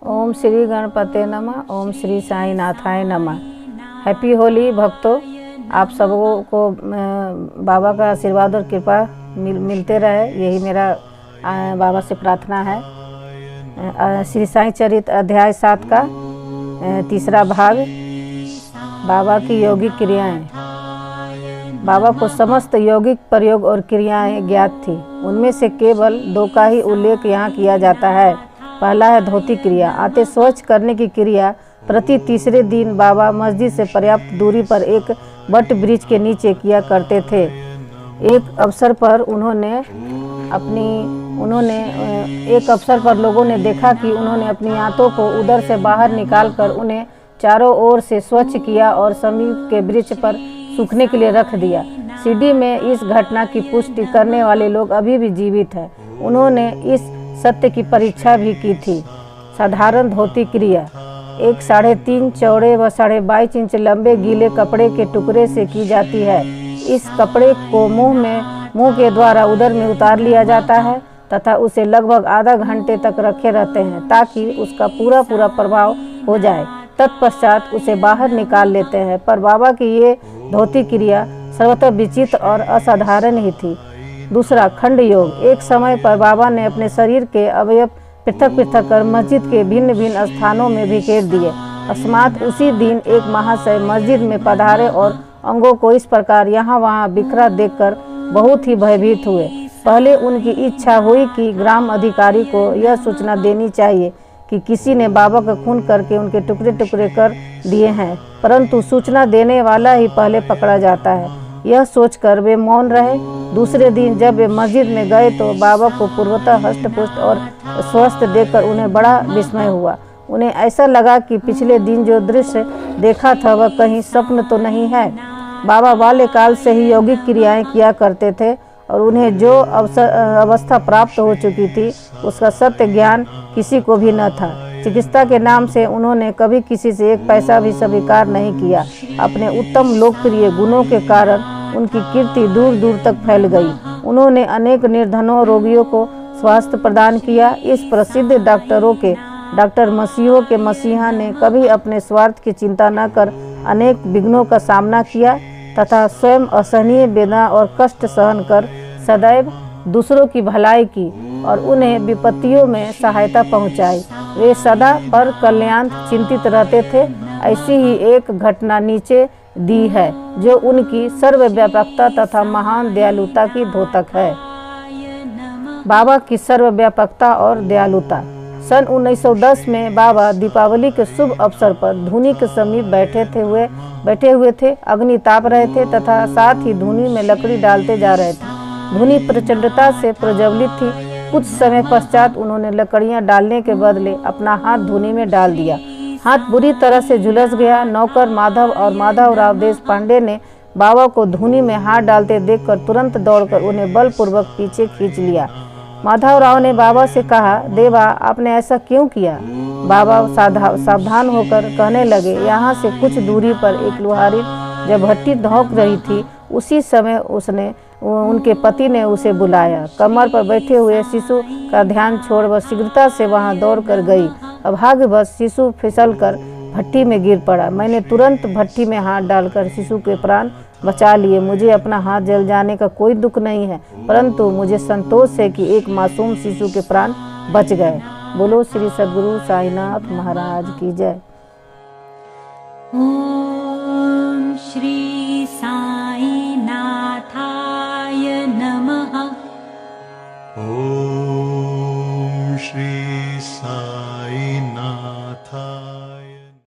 ओम श्री गणपते नमः। ओम श्री साईं नाथाय नमः। हैप्पी होली भक्तों। आप सबों को बाबा का आशीर्वाद और कृपा मिलते रहे, यही मेरा बाबा से प्रार्थना है। श्री साईं चरित अध्याय 7 का तीसरा भाग, बाबा की यौगिक क्रियाएं। बाबा को समस्त यौगिक प्रयोग और क्रियाएं ज्ञात थी। उनमें से केवल 2 का ही उल्लेख यहाँ किया जाता है। पहला है धोती क्रिया। आते शौच करने की क्रिया प्रति तीसरे दिन बाबा मस्जिद से पर्याप्त दूरी पर एक बट वृक्ष के नीचे किया करते थे। एक अवसर पर लोगों ने देखा कि उन्होंने अपनी आंतों को उदर से बाहर निकालकर उन्हें चारों ओर से स्वच्छ किया और समीप के वृक्ष पर सूखने के लिए रख दिया। सीडी में इस घटना की पुष्टि करने वाले लोग अभी भी जीवित हैं। उन्होंने इस सत्य की परीक्षा भी की थी। साधारण धोती क्रिया एक 3.5 चौड़े व 22.5 इंच लंबे गीले कपड़े के टुकड़े से की जाती है। इस कपड़े को मुंह के द्वारा उदर में उतार लिया जाता है तथा उसे लगभग आधा घंटे तक रखे रहते हैं ताकि उसका पूरा प्रभाव हो जाए। तत्पश्चात उसे बाहर निकाल लेते हैं। पर बाबा की ये धोती क्रिया सर्वथा विचित्र और असाधारण ही थी। दूसरा, खंड योग। एक समय पर बाबा ने अपने शरीर के अवयव पृथक कर मस्जिद के भिन्न भिन्न स्थानों में बिखेर दिए। अकस्मात उसी दिन एक महाशय मस्जिद में पधारे और अंगों को इस प्रकार यहाँ वहाँ बिखरा देखकर बहुत ही भयभीत हुए। पहले उनकी इच्छा हुई कि ग्राम अधिकारी को यह सूचना देनी चाहिए कि किसी ने बाबा का खून करके उनके टुकड़े टुकड़े कर दिए हैं, परंतु सूचना देने वाला ही पहले पकड़ा जाता है। यह सोचकर वे मौन रहे। दूसरे दिन जब वे मस्जिद में गए तो बाबा को पूर्वतः हष्टपुष्ट और स्वस्थ देखकर उन्हें बड़ा विस्मय हुआ। उन्हें ऐसा लगा कि पिछले दिन जो दृश्य देखा था वह कहीं स्वप्न तो नहीं है। बाबा बाल्यकाल से ही यौगिक क्रियाएं किया करते थे और उन्हें जो अवस्था प्राप्त हो चुकी थी उसका सत्य ज्ञान किसी को भी न था। चिकित्सा के नाम से उन्होंने कभी किसी से एक पैसा भी स्वीकार नहीं किया। अपने उत्तम लोकप्रिय गुणों के कारण उनकी कीर्ति दूर दूर तक फैल गई। उन्होंने अनेक निर्धनों रोगियों को स्वास्थ्य प्रदान किया। इस प्रसिद्ध डॉक्टर मसीहों के मसीहा ने कभी अपने स्वार्थ की चिंता न कर अनेक विघ्नों का सामना किया तथा स्वयं असहनीय वेदना और कष्ट सहन कर सदैव दूसरों की भलाई की और उन्हें विपत्तियों में सहायता पहुंचाई। वे सदा पर कल्याण चिंतित रहते थे। ऐसी ही एक घटना नीचे दी है जो उनकी सर्वव्यापकता तथा महान दयालुता की द्योतक है। बाबा की सर्वव्यापकता और दयालुता। सन 1910 में बाबा दीपावली के शुभ अवसर पर धूनी के समीप बैठे हुए थे। अग्नि ताप रहे थे तथा साथ ही धूनी में लकड़ी डालते जा रहे थे। धूनी प्रचंडता से प्रज्वलित थी। कुछ समय पश्चात उन्होंने लकड़ियां डालने के बदले अपना हाथ धूनी में डाल दिया। हाथ बुरी तरह से झुलस गया। नौकर माधव और माधवराव देशपांडे ने बाबा को धूनी में हाथ डालते देखकर तुरंत दौड़कर उन्हें बलपूर्वक पीछे खींच लिया। माधवराव ने बाबा से कहा, देवा आपने ऐसा क्यों किया? बाबा सावधान होकर कहने लगे, यहाँ से कुछ दूरी पर एक लोहारी जब भट्टी धोंक रही थी उसी समय उनके पति ने उसे बुलाया। कमर पर बैठे हुए शिशु का ध्यान छोड़ वह शीघ्रता से वहां दौड़ कर गई। अभाग्यवश शिशु फिसलकर भट्टी में गिर पड़ा। मैंने तुरंत भट्टी में हाथ डालकर शिशु के प्राण बचा लिए। मुझे अपना हाथ जल जाने का कोई दुख नहीं है, परंतु मुझे संतोष है कि एक मासूम शिशु के प्राण बच गए। बोलो श्री सद्गुरु साईनाथ महाराज की जय। ओम श्री साई।